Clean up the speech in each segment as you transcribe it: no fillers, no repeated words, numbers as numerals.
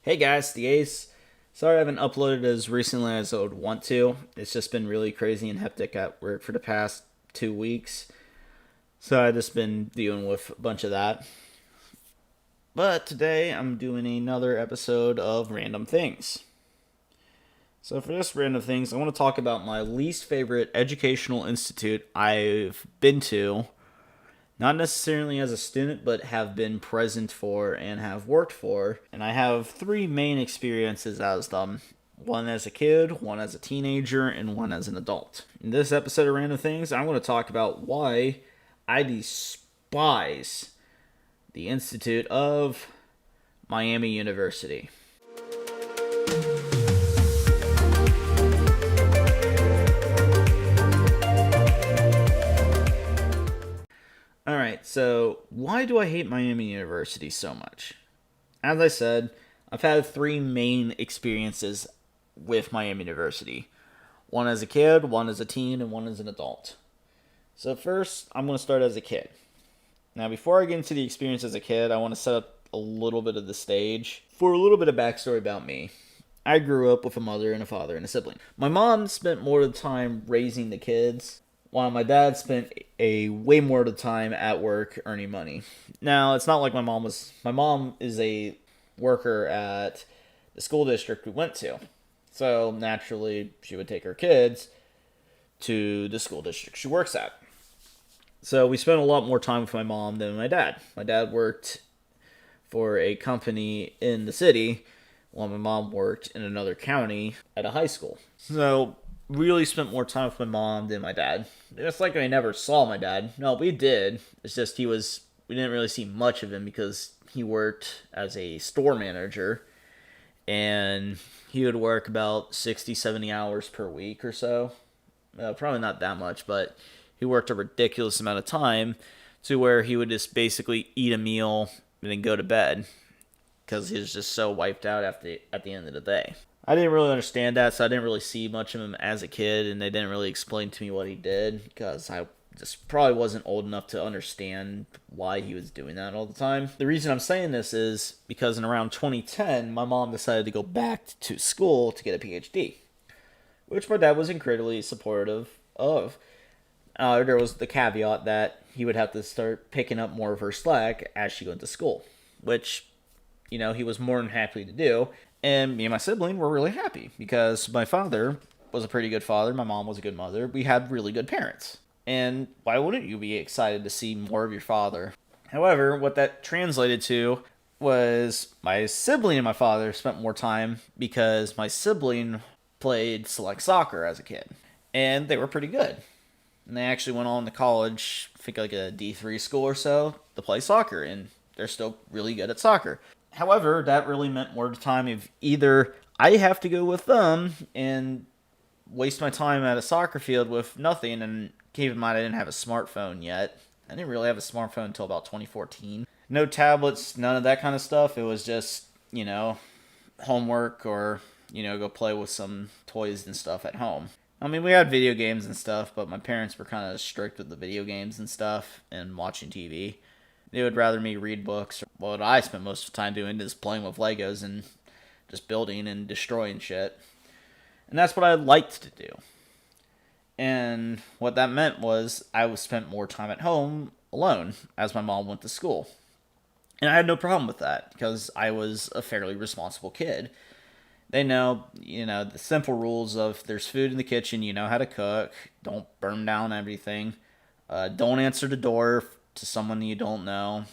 Hey guys, the Ace. Sorry I haven't uploaded as recently as I would want to. It's just been really crazy and hectic at work for the past 2 weeks. So I've just been dealing with a bunch of that. But today I'm doing another episode of Random Things. So for this Random Things, I want to talk about my least favorite educational institute I've been to. Not necessarily as a student, but have been present for and have worked for. And I have three main experiences as them: one as a kid, one as a teenager, and one as an adult. In this episode of Random Things, I'm going to talk about why I despise the Institute of Miami University. Alright, so why do I hate Miami University so much? As I said, I've had three main experiences with Miami University: one as a kid, one as a teen, and one as an adult. So, first, I'm going to start as a kid. Now, before I get into the experience as a kid, I want to set up a little bit of the stage for a little bit of backstory about me. I grew up with a mother and a father and a sibling. My mom spent more of the time raising the kids, while my dad spent a way more of the time at work earning money. Now, it's not like my mom is a worker at the school district we went to. So naturally, she would take her kids to the school district she works at. So we spent a lot more time with my mom than my dad. My dad worked for a company in the city, while my mom worked in another county at a high school. So really spent more time with my mom than my dad. It's like I never saw my dad. No, we did. It's just we didn't really see much of him because he worked as a store manager, and he would work about 60, 70 hours per week or so. Probably not that much, but he worked a ridiculous amount of time to where he would just basically eat a meal and then go to bed because he was just so wiped out at the end of the day. I didn't really understand that, so I didn't really see much of him as a kid, and they didn't really explain to me what he did because I just probably wasn't old enough to understand why he was doing that all the time. The reason I'm saying this is because in around 2010, my mom decided to go back to school to get a PhD, which my dad was incredibly supportive of. There was the caveat that he would have to start picking up more of her slack as she went to school, which, he was more than happy to do. And me and my sibling were really happy because my father was a pretty good father. My mom was a good mother. We had really good parents. And why wouldn't you be excited to see more of your father? However, what that translated to was my sibling and my father spent more time because my sibling played select soccer as a kid. And they were pretty good. And they actually went on to college, I think like a D3 school or so, to play soccer. And they're still really good at soccer. However, that really meant more time of either I have to go with them and waste my time at a soccer field with nothing. And keep in mind, I didn't have a smartphone yet. I didn't really have a smartphone until about 2014. No tablets, none of that kind of stuff. It was just, homework or, go play with some toys and stuff at home. I mean, we had video games and stuff, but my parents were kind of strict with the video games and stuff and watching TV. They would rather me read books. What I spent most of the time doing is playing with Legos and just building and destroying shit. And that's what I liked to do. And what that meant was I was spent more time at home alone as my mom went to school. And I had no problem with that because I was a fairly responsible kid. They know, the simple rules of there's food in the kitchen, you know how to cook, don't burn down everything, don't answer the door to someone you don't know.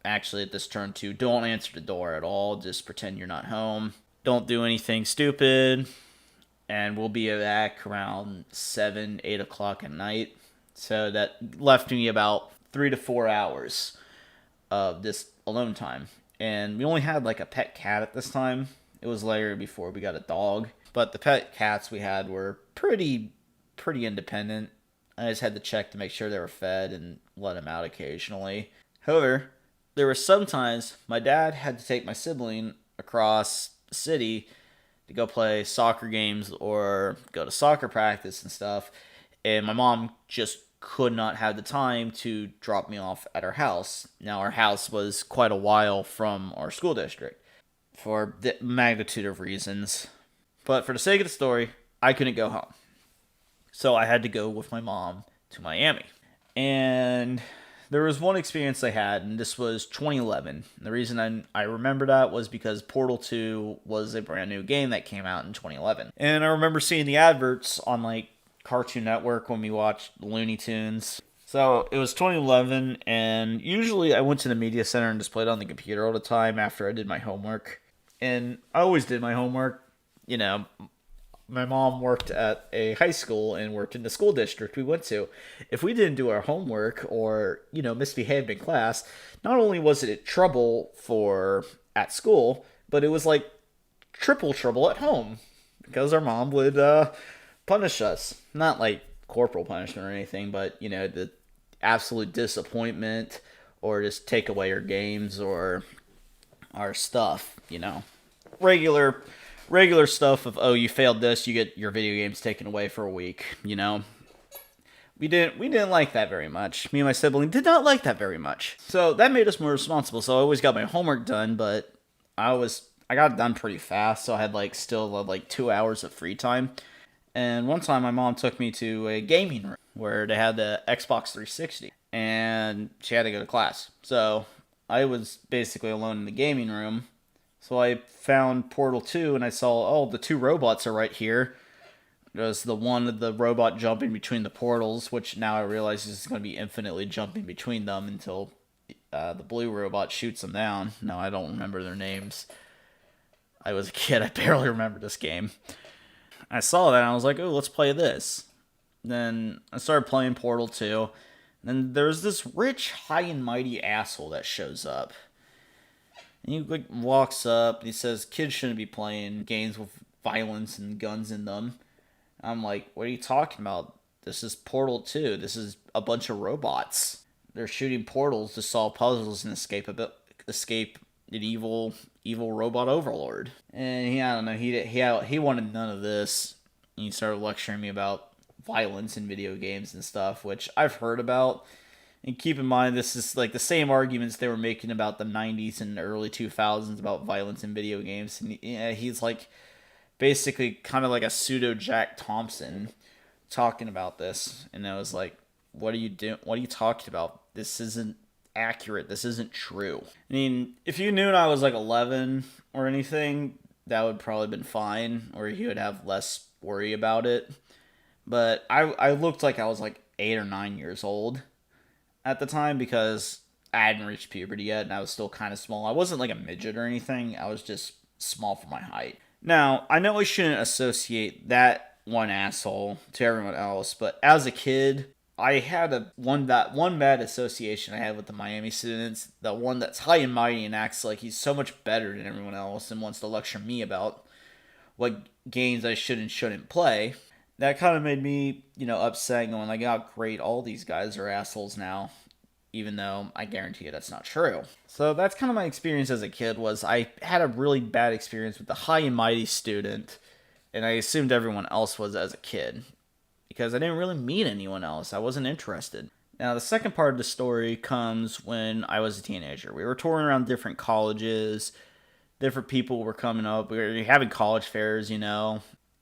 Actually, at this turn too, don't answer the door at all, just pretend you're not home. Don't do anything stupid, and we'll be back around 7, 8 o'clock at night. So that left me about 3 to 4 hours of this alone time. And we only had like a pet cat at this time. It was later before we got a dog. But the pet cats we had were pretty independent. I just had to check to make sure they were fed and let them out occasionally. However, there were some times my dad had to take my sibling across the city to go play soccer games or go to soccer practice and stuff. And my mom just could not have the time to drop me off at our house. Now, our house was quite a while from our school district. for the magnitude of reasons. But for the sake of the story, I couldn't go home. So I had to go with my mom to Miami. And there was one experience I had, and this was 2011. The reason I remember that was because Portal 2 was a brand new game that came out in 2011. And I remember seeing the adverts on like Cartoon Network when we watched Looney Tunes. So it was 2011, and usually I went to the media center and just played on the computer all the time after I did my homework. And I always did my homework. You know, my mom worked at a high school and worked in the school district we went to. If we didn't do our homework or, misbehaved in class, not only was it trouble for at school, but it was like triple trouble at home because our mom would punish us. Not like corporal punishment or anything, but, the absolute disappointment or just take away our games or our stuff, regular stuff of, oh, you failed this, you get your video games taken away for a week. We didn't like that very much. Me and my sibling did not like that very much. So that made us more responsible. So I always got my homework done, but I got it done pretty fast. So I had still 2 hours of free time. And one time my mom took me to a gaming room where they had the Xbox 360, and she had to go to class. So I was basically alone in the gaming room. So I found Portal 2 and I saw, oh, the two robots are right here. There's the robot jumping between the portals, which now I realize is going to be infinitely jumping between them until the blue robot shoots them down. No, I don't remember their names. I was a kid, I barely remember this game. I saw that and I was like, oh, let's play this. Then I started playing Portal 2. Then there's this rich, high and mighty asshole that shows up. And he walks up and he says kids shouldn't be playing games with violence and guns in them. I'm like, what are you talking about? This is Portal 2. This is a bunch of robots. They're shooting portals to solve puzzles and escape an evil robot overlord. And I don't know, he wanted none of this. And he started lecturing me about violence in video games and stuff, which I've heard about. And keep in mind, this is the same arguments they were making about the 90s and early 2000s about violence in video games. And he's basically kind of like a pseudo Jack Thompson talking about this. And I was like, what are you doing? What are you talking about? This isn't accurate. This isn't true. I mean, if you knew I was 11 or anything, that would probably been fine, or he would have less worry about it. But I looked like I was 8 or 9 years old at the time because I hadn't reached puberty yet and I was still kind of small. I wasn't a midget or anything. I was just small for my height. Now, I know I shouldn't associate that one asshole to everyone else, but as a kid, I had one bad association I had with the Miami students, the one that's high and mighty and acts like he's so much better than everyone else and wants to lecture me about what games I should and shouldn't play. That kind of made me, upset, going oh, great, all these guys are assholes now, even though I guarantee you that's not true. So that's kind of my experience as a kid, was I had a really bad experience with the high and mighty student, and I assumed everyone else was as a kid, because I didn't really meet anyone else. I wasn't interested. Now, the second part of the story comes when I was a teenager. We were touring around different colleges, different people were coming up, we were having college fairs,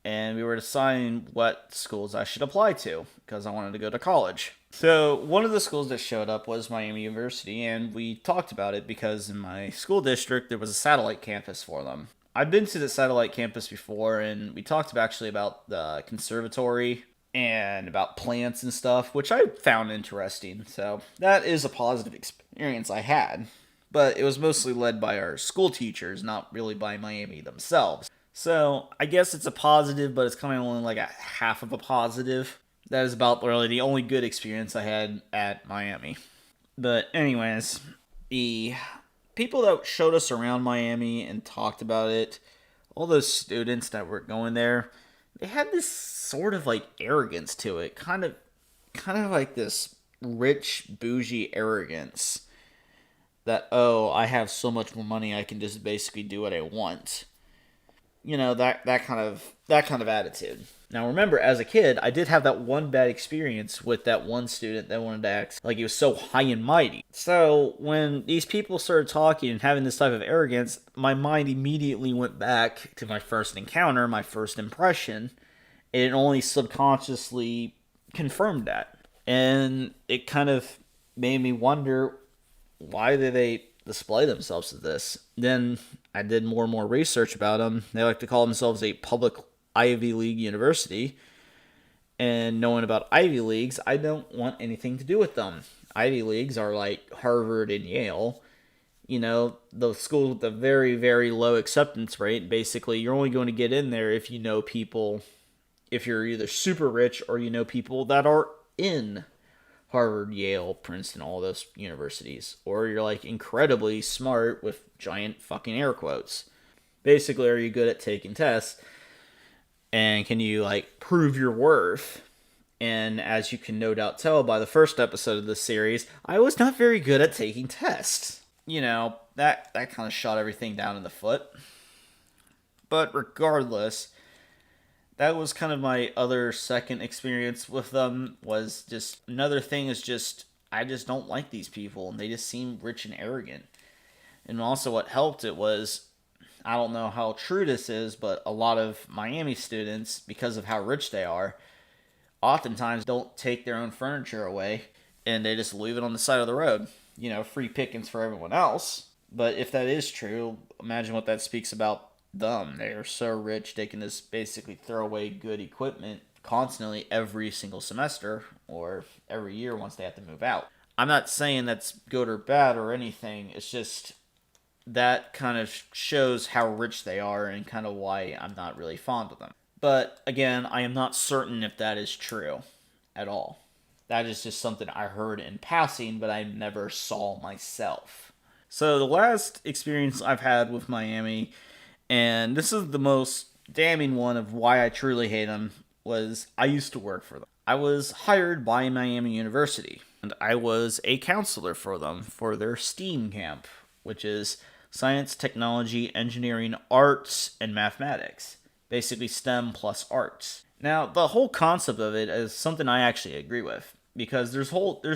and we were deciding what schools I should apply to because I wanted to go to college. So one of the schools that showed up was Miami University, and we talked about it because in my school district there was a satellite campus for them. I've been to the satellite campus before, and we talked about the conservatory and about plants and stuff, which I found interesting. So that is a positive experience I had. But it was mostly led by our school teachers, not really by Miami themselves. So I guess it's a positive, but it's kind of only a half of a positive. That is about really the only good experience I had at Miami. But anyways, the people that showed us around Miami and talked about it, all those students that were going there, they had this sort of arrogance to it. Kind of like this rich, bougie arrogance. That, oh, I have so much more money, I can just basically do what I want. that kind of attitude. Now remember, as a kid, I did have that one bad experience with that one student that wanted to act like he was so high and mighty. So when these people started talking and having this type of arrogance, my mind immediately went back to my first encounter, my first impression, and it only subconsciously confirmed that. And it kind of made me wonder, why do they display themselves as this? Then I did more and more research about them. They like to call themselves a public Ivy League university. And knowing about Ivy Leagues, I don't want anything to do with them. Ivy Leagues are like Harvard and Yale. The schools with a very, very low acceptance rate. Basically, you're only going to get in there if you know people, if you're either super rich or you know people that are in Harvard, Yale, Princeton, all those universities. Or you're like incredibly smart with giant fucking air quotes. Basically, are you good at taking tests? And can you like prove your worth? And as you can no doubt tell by the first episode of this series, I was not very good at taking tests. That kind of shot everything down in the foot. But regardless, that was kind of my other second experience with them. Was just another thing is just, I just don't like these people, and they just seem rich and arrogant. And also what helped it was, I don't know how true this is, but a lot of Miami students, because of how rich they are, oftentimes don't take their own furniture away and they just leave it on the side of the road. Free pickings for everyone else. But if that is true, imagine what that speaks about them. They are so rich, they can just basically throw away good equipment constantly every single semester or every year once they have to move out. I'm not saying that's good or bad or anything. It's just that kind of shows how rich they are and kind of why I'm not really fond of them. But again, I am not certain if that is true at all. That is just something I heard in passing, but I never saw myself. So the last experience I've had with Miami, and this is the most damning one of why I truly hate them, was I used to work for them. I was hired by Miami University, and I was a counselor for them for their STEAM camp, which is science, technology, engineering, arts, and mathematics. Basically STEM plus arts. Now, the whole concept of it is something I actually agree with, because there's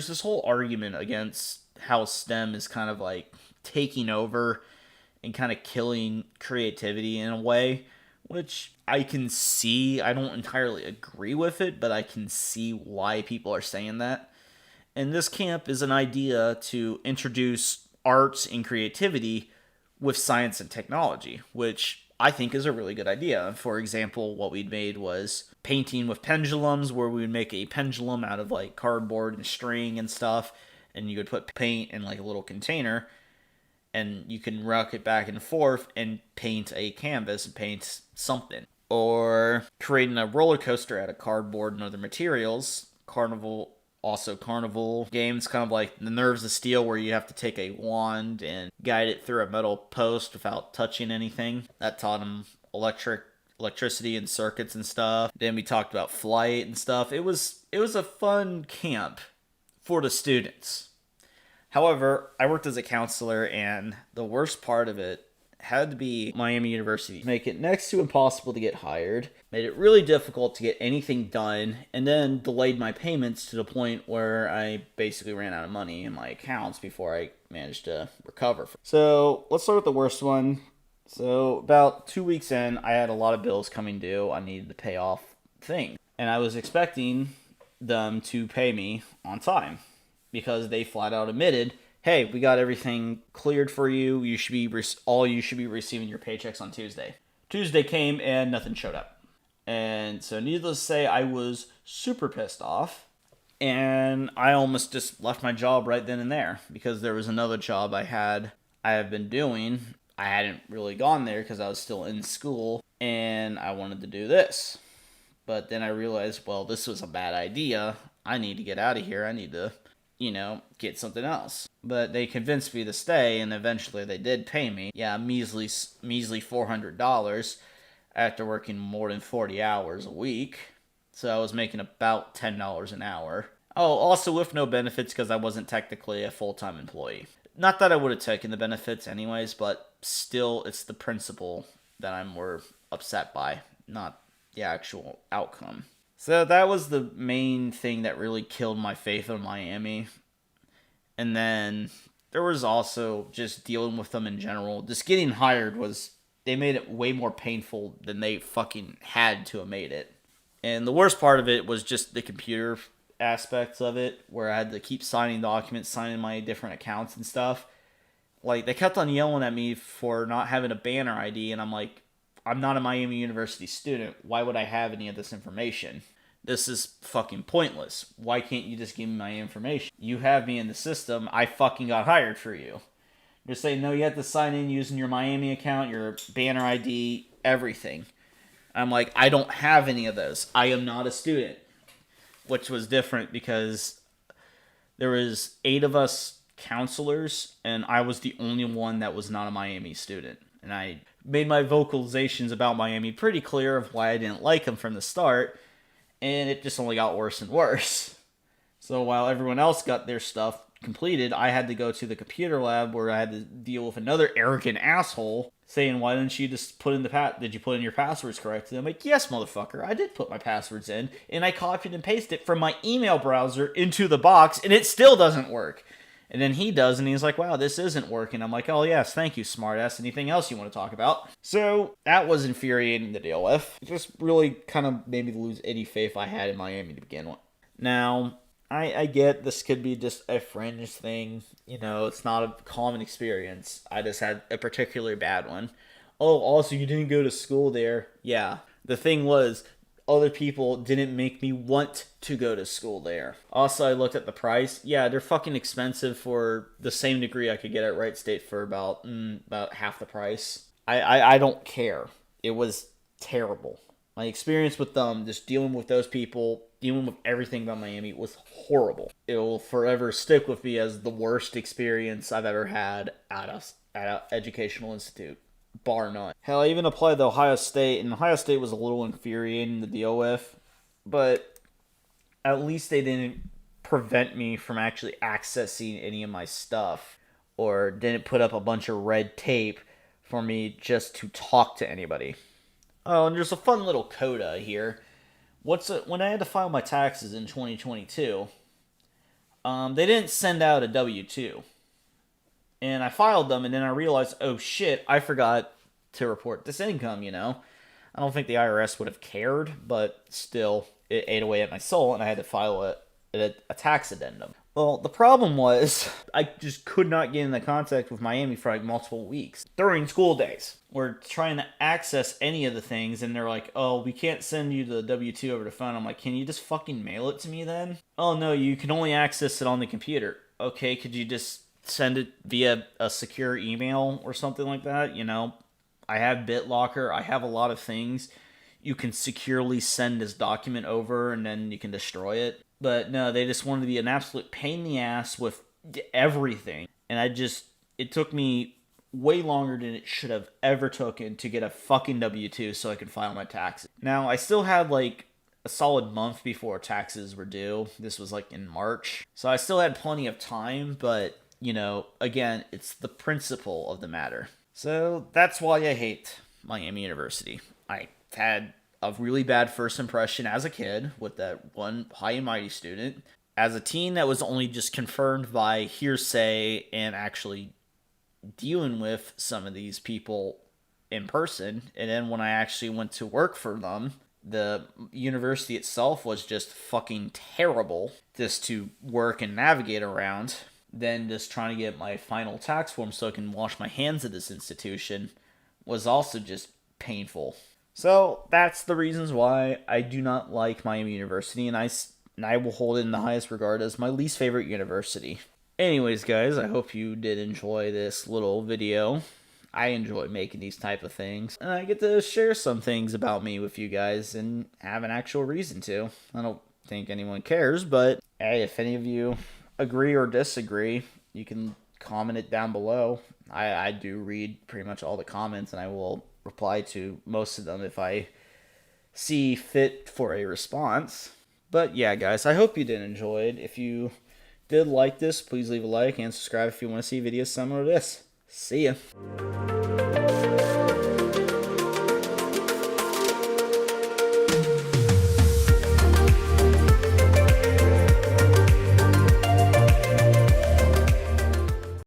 this whole argument against how STEM is kind of like taking over and kind of killing creativity in a way, which I can see. I don't entirely agree with it, but I can see why people are saying that. And this camp is an idea to introduce arts and creativity with science and technology, which I think is a really good idea. For example, what we'd made was painting with pendulums, where we would make a pendulum out of like cardboard and string and stuff, and you would put paint in like a little container, and you can rock it back and forth and paint a canvas and paint something. Or creating a roller coaster out of cardboard and other materials. Carnival games, kind of like the Nerves of Steel, where you have to take a wand and guide it through a metal post without touching anything. That taught them electricity and circuits and stuff. Then we talked about flight and stuff. It was a fun camp for the students. However, I worked as a counselor, and the worst part of it had to be Miami University. Make it next to impossible to get hired, made it really difficult to get anything done, and then delayed my payments to the point where I basically ran out of money in my accounts before I managed to recover. So let's start with the worst one. So about 2 weeks in, I had a lot of bills coming due. I needed to pay off things, and I was expecting them to pay me on time, because they flat out admitted, hey, we got everything cleared for you. You should be receiving your paychecks on Tuesday. Tuesday came and nothing showed up. And so needless to say, I was super pissed off. And I almost just left my job right then and there, because there was another job I have been doing. I hadn't really gone there because I was still in school, and I wanted to do this. But then I realized, well, this was a bad idea. I need to get out of here. I need to get something else. But they convinced me to stay, and eventually they did pay me. Yeah, measly $400 after working more than 40 hours a week. So I was making about $10 an hour. Oh, also with no benefits, because I wasn't technically a full-time employee. Not that I would have taken the benefits anyways, but still, it's the principle that I'm more upset by, not the actual outcome. So that was the main thing that really killed my faith in Miami. And then there was also just dealing with them in general. Just getting hired was, they made it way more painful than they fucking had to have made it. And the worst part of it was just the computer aspects of it, where I had to keep signing documents, signing my different accounts and stuff. Like, they kept on yelling at me for not having a banner ID, and I'm like, I'm not a Miami University student. Why would I have any of this information? This is fucking pointless. Why can't you just give me my information? You have me in the system. I fucking got hired for you. You're saying, no, you have to sign in using your Miami account, your banner ID, everything. I'm like, I don't have any of those. I am not a student. Which was different because there was 8 of us counselors, and I was the only one that was not a Miami student. And I made my vocalizations about Miami pretty clear of why I didn't like them from the start, and it just only got worse and worse. So while everyone else got their stuff completed, I had to go to the computer lab where I had to deal with another arrogant asshole saying, why didn't you just put in did you put in your passwords correctly? I'm like, yes, motherfucker, I did put my passwords in, and I copied and pasted it from my email browser into the box, and it still doesn't work. And then he does, and he's like, wow, this isn't working. I'm like, oh, yes, thank you, smartass. Anything else you want to talk about? So that was infuriating to deal with. It just really kind of made me lose any faith I had in Miami to begin with. Now, I get this could be just a fringe thing. You know, it's not a common experience. I just had a particularly bad one. Oh, also, you didn't go to school there. Yeah. The thing was, other people didn't make me want to go to school there. Also, I looked at the price. Yeah, they're fucking expensive for the same degree I could get at Wright State for about half the price. I don't care. It was terrible. My experience with them, just dealing with those people, dealing with everything about Miami was horrible. It will forever stick with me as the worst experience I've ever had at an educational institute. Bar none. Hell, I even applied to Ohio State, and Ohio State was a little infuriating to deal with, but at least they didn't prevent me from actually accessing any of my stuff, or didn't put up a bunch of red tape for me just to talk to anybody. Oh, and there's a fun little coda here. When I had to file my taxes in 2022, they didn't send out a W-2. And I filed them, and then I realized, oh shit, I forgot to report this income, you know? I don't think the IRS would have cared, but still, it ate away at my soul, and I had to file a tax addendum. Well, the problem was, I just could not get into contact with Miami for like multiple weeks during school days. We're trying to access any of the things, and they're like, oh, we can't send you the W-2 over the phone. I'm like, can you just fucking mail it to me then? Oh, no, you can only access it on the computer. Okay, could you just send it via a secure email or something like that? You know, I have BitLocker. I have a lot of things. You can securely send this document over, and then you can destroy it. But no, they just wanted to be an absolute pain in the ass with everything. And it took me way longer than it should have ever taken to get a fucking W-2 so I could file my taxes. Now, I still had like a solid month before taxes were due. This was like in March. So I still had plenty of time, but, you know, again, it's the principle of the matter. So that's why I hate Miami University. I had a really bad first impression as a kid with that one high and mighty student. As a teen, that was only just confirmed by hearsay and actually dealing with some of these people in person. And then when I actually went to work for them, the university itself was just fucking terrible just to work and navigate around. Then just trying to get my final tax form so I can wash my hands at this institution was also just painful. So that's the reasons why I do not like Miami University, and I will hold it in the highest regard as my least favorite university. Anyways, guys, I hope you did enjoy this little video. I enjoy making these type of things, and I get to share some things about me with you guys and have an actual reason to. I don't think anyone cares, but hey, if any of you agree or disagree, you can comment it down below. I do read pretty much all the comments, and I will reply to most of them if I see fit for a response. But yeah, guys, I hope you did enjoy it. If you did like this, please leave a like and subscribe if you want to see videos similar to this. See ya.